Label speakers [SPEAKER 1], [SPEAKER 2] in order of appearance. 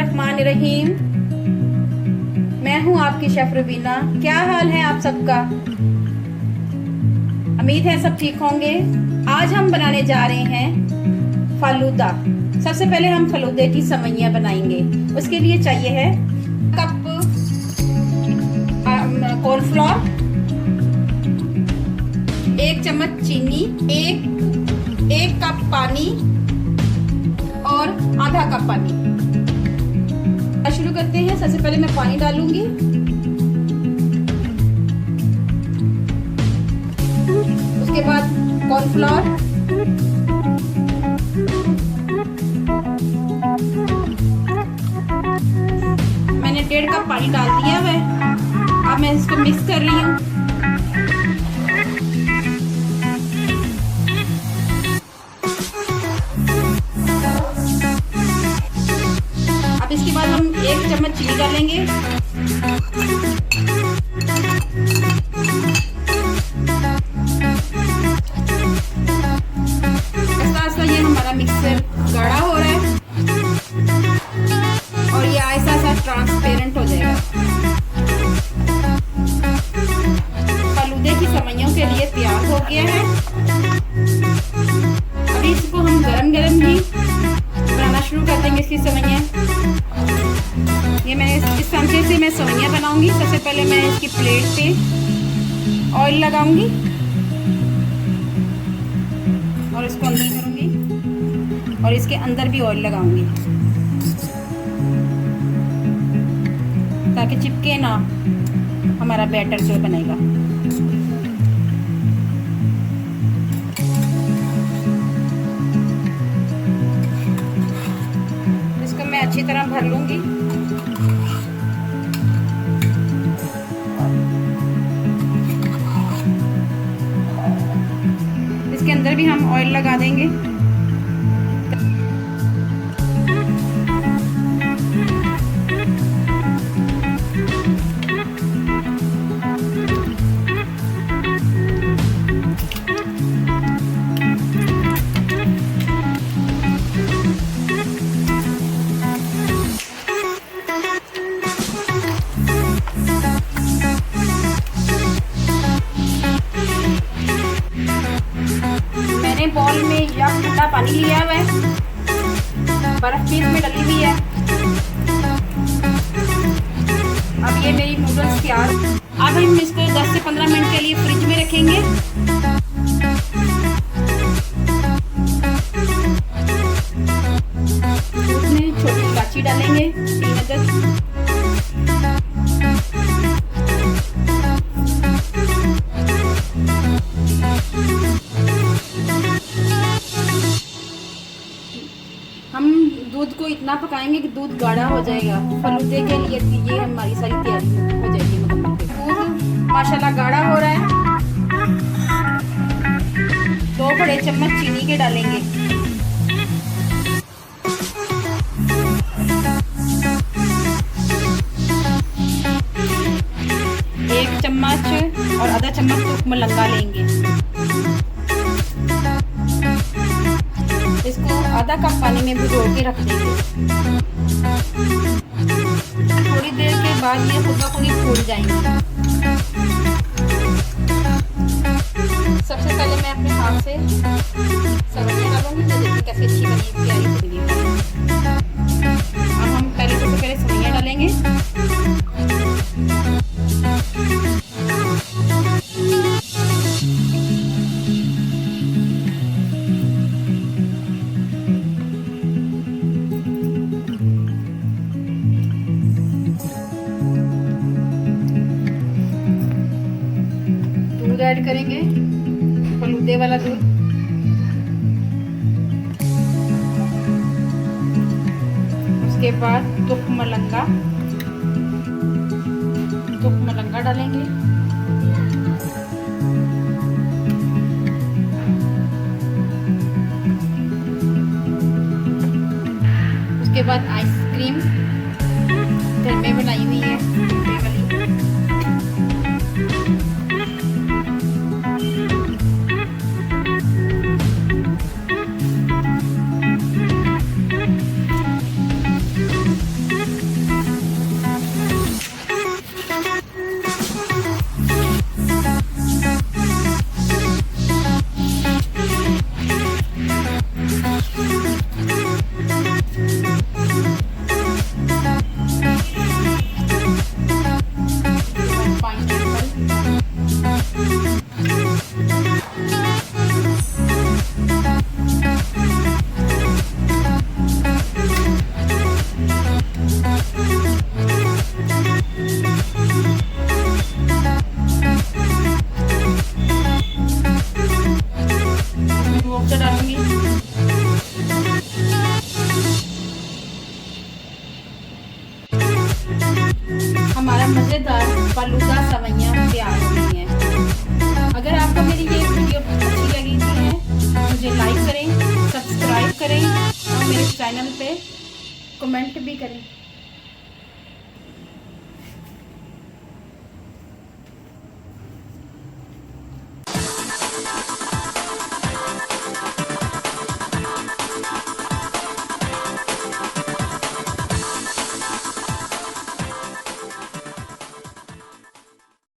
[SPEAKER 1] बिस्मिल्लाहिर्रहमानिर्रहीम। मैं हूं आपकी शेफ रुबीना। क्या हाल है आप सबका? उम्मीद है सब ठीक होंगे। आज हम बनाने जा रहे हैं फालूदा। सबसे पहले हम फालूदे की सवैयां बनाएंगे। उसके लिए चाहिए है कप कॉर्नफ्लोर, 1 चम्मच चीनी, एक कप पानी और आधा कप पानी। शुरू करते हैं। सबसे पहले मैं पानी डालूंगी। उसके बाद कॉर्नफ्लोर, मैंने 1.5 कप पानी डाल दिया है। अब मैं इसको मिक्स कर रही हूँ। अब इसके बाद हम 1 चम्मच चीनी डालेंगे। आस्ता ये हमारा मिक्सर गाढ़ा हो रहा है और ये ऐसा ऐसा ट्रांसपेरेंट हो जाएगा। फालूदे की सवैयों के लिए तैयार हो गया है। अभी इसको हम गरम गरम ही बनाना शुरू कर देंगे। इसकी सवैयां, ये मैंने इस तरीके से मैं सवैयां बनाऊंगी। सबसे पहले मैं इसकी प्लेट पे ऑयल लगाऊंगी और इसको अंदर करूंगी और इसके अंदर भी ऑयल लगाऊंगी ताकि चिपके ना हमारा बैटर जो बनेगा। इसको मैं अच्छी तरह भर लूंगी। इसके अंदर भी हम ऑयल लगा देंगे। मैंने बॉल में या ठंडा पानी लिया हुआ है, बर्फ भी इसमें डली हुई है। अब ये मेरी नूडल्स तैयार। अब हम इसको 10 से 15 मिनट के लिए फ्रिज में रखेंगे। उसमें छोटी इलायची डालेंगे, 3 अदद। हम दूध को इतना पकाएंगे कि दूध गाढ़ा हो जाएगा। फालूदे के लिए ये हमारी सारी तैयारी हो जाएगी। दूध माशाल्लाह गाढ़ा हो रहा है। 2 बड़े चम्मच चीनी के डालेंगे। एक चम्मच और आधा चम्मच तुर्क मलंगा लेंगे। इसको आधा कप पानी में भिगो के रख देंगे। थोड़ी देर के बाद ये खुद ब खुद ही फूल जाएंगे। सबसे पहले मैं अपने हाथ से सवैयां डालूंगी तो देखिए कैसी अच्छी बनी, प्यारी बनी। अब हम सबसे पहले सवैयां डालेंगे। दूध ऐड करेंगे, फालूदे वाला दूध। उसके बाद तुर्क मलंगा डालेंगे। उसके बाद आइसक्रीम घर में बनाई हुई है वाली। मुझे लाइक करें, सब्सक्राइब करें और मेरे चैनल पे कमेंट भी करें।